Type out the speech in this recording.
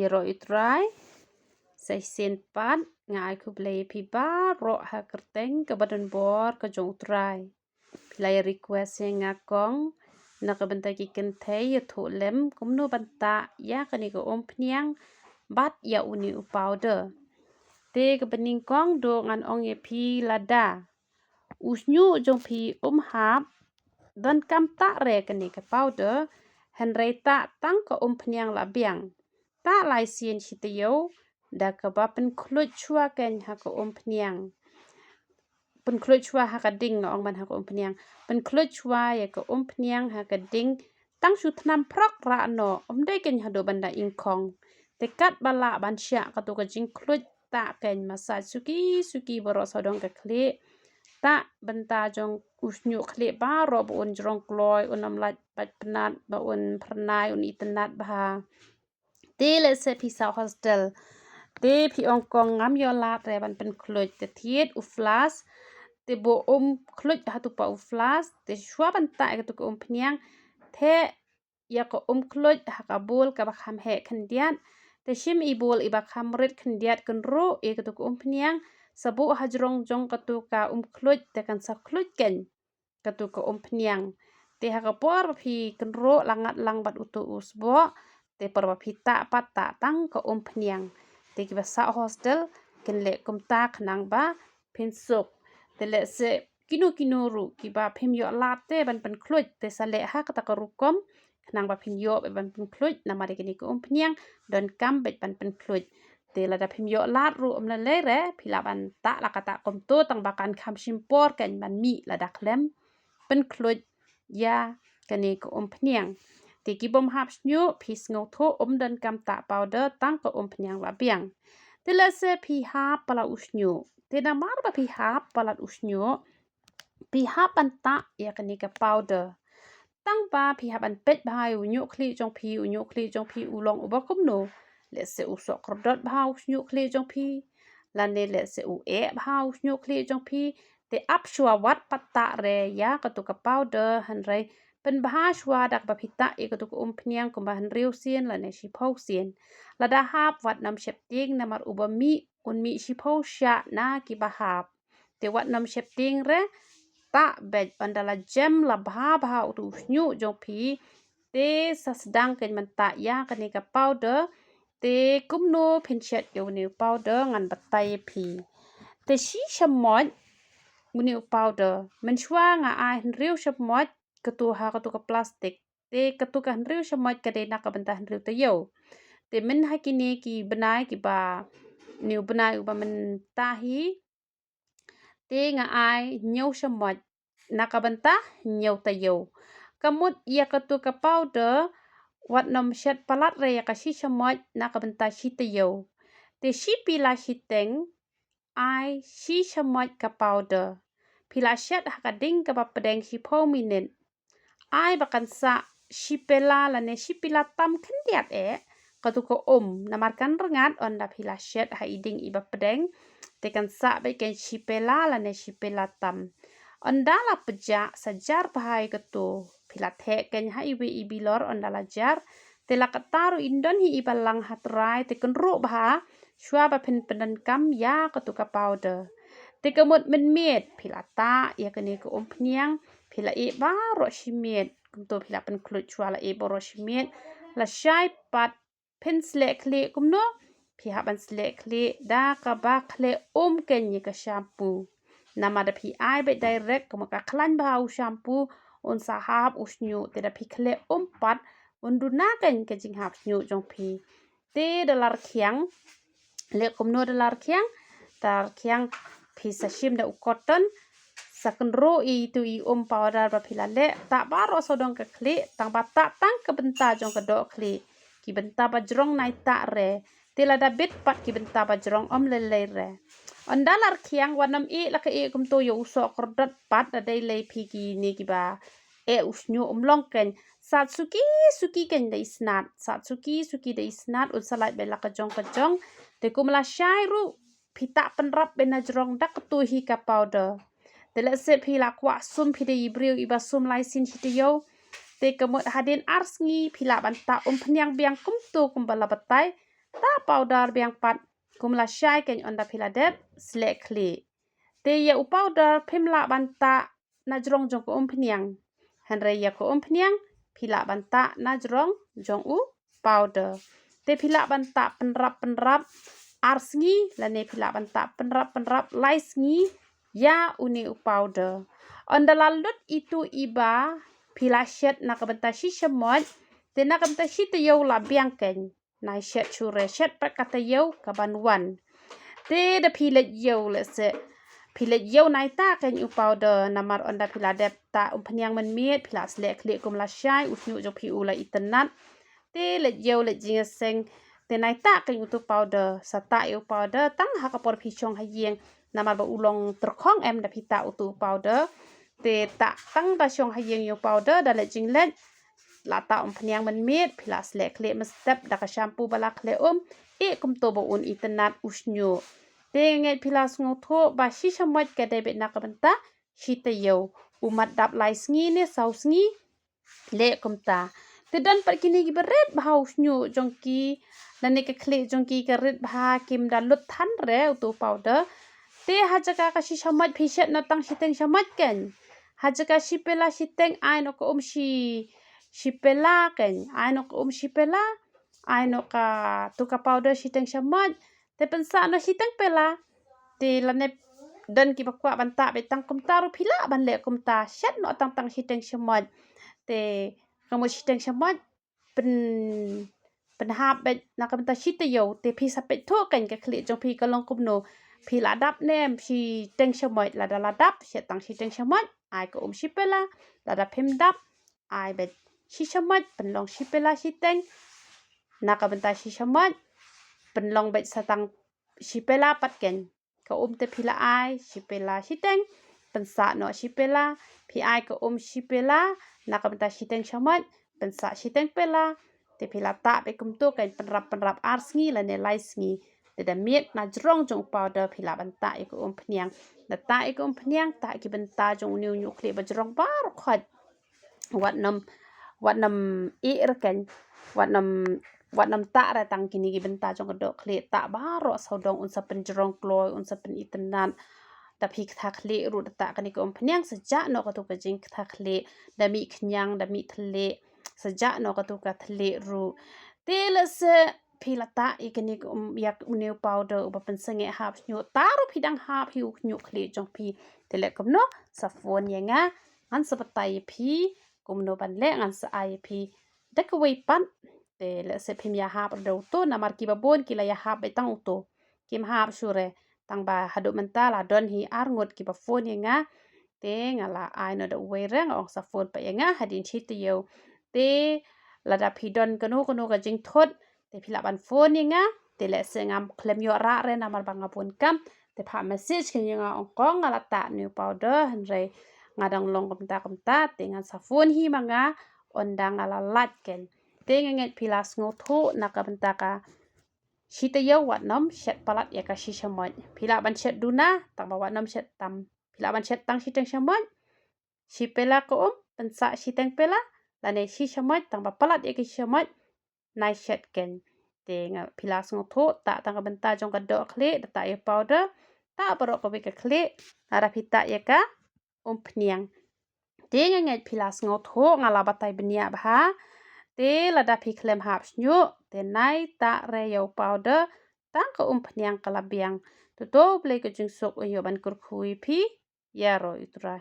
iro itrai sai sen pat ngai ku play pi ba ro ha kerteng ke badan bor ke jong trai play request yang ngakong na ke bentai ki ken thei ya thu lem kum no banta ya ke ni ko om pniang bat ya uni u powder te ke bening kong do ngan ong ye pi lada usnyu jong pi hap dan kam ta re ke ni ke powder han rei ta tang ko pniang la biang ta lai sien chityo da ka ba pen khlut chua ken ha ko pniang pen khlut chua ha ka ding ong ban ha ko pniang pen khlut chua ya ko pniang ha ka ding tang su thnam prok ra no dai ken ha do banda ing khong te kat bala ban sha ka to ka jing khlut ta ken masa suki boro sodong ka khle ta benta jong usnyu khle ba ro bon jrong kloi unam lat pat penat ba un pernai un itenat ba te le se pi sa hostel te pi ong kong ngam yo la tre ban pen khlut te thiet u flas te bo khlut ha tu pa u flas te shwa ban ta ka tu ko pniang the ya ko khlut ha ka bol ka ba kham he khan diat te shim i bol i ba kham ret khan diat kan ro e ka tu ko pniang sabu ha jrong jong ka tu ka khlut te kan sa khlut ken ka tu ko pniang te ha ka por phi kan ro langat lang bat utu usbo te por phi ta pat ta tang ko pniang te ki ba sa hostel ken le kum ta khnang ba phin suk te le se kinu ru ki ba phim yo la te ban pan khlut te sa le ha ka ta ka ru kom khnang ba phin yo be ban pan khlut na ma de ni ko pniang don kam be ban pan khlut te la da phim yo la ru la le re phi la ban ta la ka ta kom to tang ba kan kham sim por ken ban mi la da klem pen khlut ya ka ni ko pniang te ki bom hap snyu phis ngau tho dan kam ta powder tang ko pniang la biang te la se phi ha pala usnyu te na mar ba phi ha pala usnyu phi ha pan ta ya ka ni ka powder tang ba phi ha ban pet bhai u nyu khli jong phi u long u ba kum no le se u so krodot bha usnyu khli jong phi la ne le se u e bha usnyu khli jong phi te ap shwa wat patta re ya ka tu ka powder han rai pen bha shwa dak ba phita e ka tu ko pniang ko ba han riu sien la ne shi phau sien la da hap wat nam shep ting na mar u ba mi un mi shi phau sha na ki ba hap te wat nam shep ting re ta bet andala gem la bha tu nyu jong phi te sa sedang ken man ta ya ka ni ka powder te kum no phin chet yo ni powder ngan batai phi te shi shamot muni powder man shwa nga ai riu shamot ka tu ha ka tu ka plastic te ka tu ka riu shamot ka de na ka banta riu te yo te min ha ki ni ki banai ki ba niu banai u ba man ta hi te nga ai nyau shamot nakabanta nyaw tayo kamut ya katu ka powder wat nom shet palat re ya ka shi shamot nakabanta shi tayo te shi pila shiteng ai shi shamot ka powder pila shet hakading ka papadeng shi po minute ai bakan sa shi pela la ne shi pila tam kendiat katu ko namarkan rengat on da pila shet ha iding iba pedeng te kan sa ba ken shi pela la ne shi pela tam ondala peja sajar bahai ketu pilat he ken ha ibi ibilor ondala jar tela kataru indon hi ibalang hatrai te kenru bah shwa ba pen penan kam ya ketu ka powder te kemut men miet pilata ya kene ko pniang pila e ba ro shimiet kumto pila pen klut shwa la e boro shimiet la shai pat pen sle kle kumno pi ha ban sle kle da ka ba kle ken ye ka shampoo nama da pi ai be direct ko ka klan ba shampoo on sahab usnyu te da pi kle pat on du na ken ke jing hap nyu jong pi te dalar khiang le komno dalar khiang tar khiang pi sa shim da cotton sakan ro i tu i powder ba pila le ta ba ro so dong ka kle tang ba ta tang ka benta jong ka do kle ki benta ba jrong nai ta re te la da bit pat ki benta ba jrong le re ondalar khiang wanam e la ka e kum to yo so kordot pat da dai le phiki ni ki ba e usnyu long ken suki ken dai snat suki dai snat un salai be la ka jong te kumla shai ru phita penrap be na jrong dak tu hi ka powder te la se phi la kwa sum phi dei briu iba sum lai sin hi te yo te kamot hadin ars ngi phila ban ta phnyang biang kum tu kum bala batai ta powder biang pat kumla syai ken onda piladet slek kli te ya u powder pimla banta na jrong jong ko pniang hanre ya ko pniang pila banta na jrong jong u powder te pila banta penrap arsngi lane pila banta penrap laisngi ya uni u powder onda lalut itu iba pila shet na kabenta shishamot te na kabenta shite yo la biang ken na shet chure shet pat kata yo kaban wan te da pilet yo le se pilet yo nai ta ken u powder namar onda pila dep ta pniang men miet pila slek klik kum la shai usnyu jo pi u la itenat te le yo le ginseng te nai ta ken u tu powder sata u powder tang ha kapor pi chong hayeng namar ba ulong terkhong em da pita u tu powder te ta tang ba chong hayeng u powder da le jinglet la ta pniang men miet pila slek klik mes step da ka shampoo bala kle e kum to bo un itenat usnyu te ngai pila sngo tho ba shi shamot ke de bet na ka benta shi te yo umat dap lai sngi ne sau sngi le kum ta te dan pat kini gi beret ba usnyu jongki lane ke kle jongki ke ret ba kim da lut than re tu powder te ha jaka ka shi shamot phi shet na tang shi teng shamot ken ha jaka shi pela shi teng ai no ko shi pela ken ai no ko shi pela ai no ka tu ka powder shi teng shamot te pensa no shi teng pela te lane dan ki bakwa banta be tang kum taru phila ban le kum ta shet no tang shi teng shamot te kamu shi teng shamot pen hap be na kam ta shi te yo te phi sa pe tho ken ka khle jong phi ka long kum no phi la dap nem shi teng shamot la da la dap she tang shi teng shamot ai ko shi pela la da phim dap ai be shi shamot pen long shi pela shi teng na ka benta shi shamot pen long be sa tang shi pela pat ken ka te phila ai shi pela shi teng pensa no shi pela phi ai ka shi pela na ka benta shi teng shamot pensa shi teng pela te phila ta be kum to ken penrap arsngi la ne laisngi te da miet na jrong jong powder phila banta e ko phniang na ta e ko phniang ta ki benta jong new kle ba jrong bar khat wat nam e rken wat nam ta ra tang kini gi benta jong do kle ta ba ro so dong un sa pen jrong kloy un sa pen itenan da phik tha khle ru da ta kani ko phniang sa ja no ko to ka jing tha khle da mi khnyang da mi thle sa ja no ko to ka thle ru te le se philata ikani ko yak new powder ba pen sange hap nyu ta ru phidang hap hiu nyu khle jong phi te le kom no sa phone yenga an sa patai phi kom no ban le an sa ai phi da ka wei pan te le se phim ya hap do to na mar ki ba bon ki la ya hap be tang to kim hap sure tang ba hadu mentala don hi ar ngot ki ba phone yenga te ngala ai no da wei reng ong sa phone pa yenga hadin chi te yo te la da phi don kanu ka jing thot te phila ban phone yenga te le se ngam klem yo ra re na mar bang apun kam te pha message ken yenga ong kong ngala ta new powder han re ngadang long kam ta te ngan sa phone hi manga ondang ala lat ken te nget phila sngo tho na ka benta ka shi te yo wat nom shet palat ya ka shi shamoy phila ban shet duna tang ba wat nom shet tam phila ban shet tang shi teng shamoy shi pela ko pensa shi teng pela la ne shi shamoy tang ba palat ya ki shamoy nai shet ken te nga phila sngo tho ta tang ka benta jong ka do khle ta ya powder ta baro ko be ka khle ara phita ya ka phniang te nget phila sngo tho ngala batai benia ba te la da phi klem hap snyu te nai ta re yo powder tang ka phniang kala biang to ble ko jing sok yo ban kur khui phi ya ro itra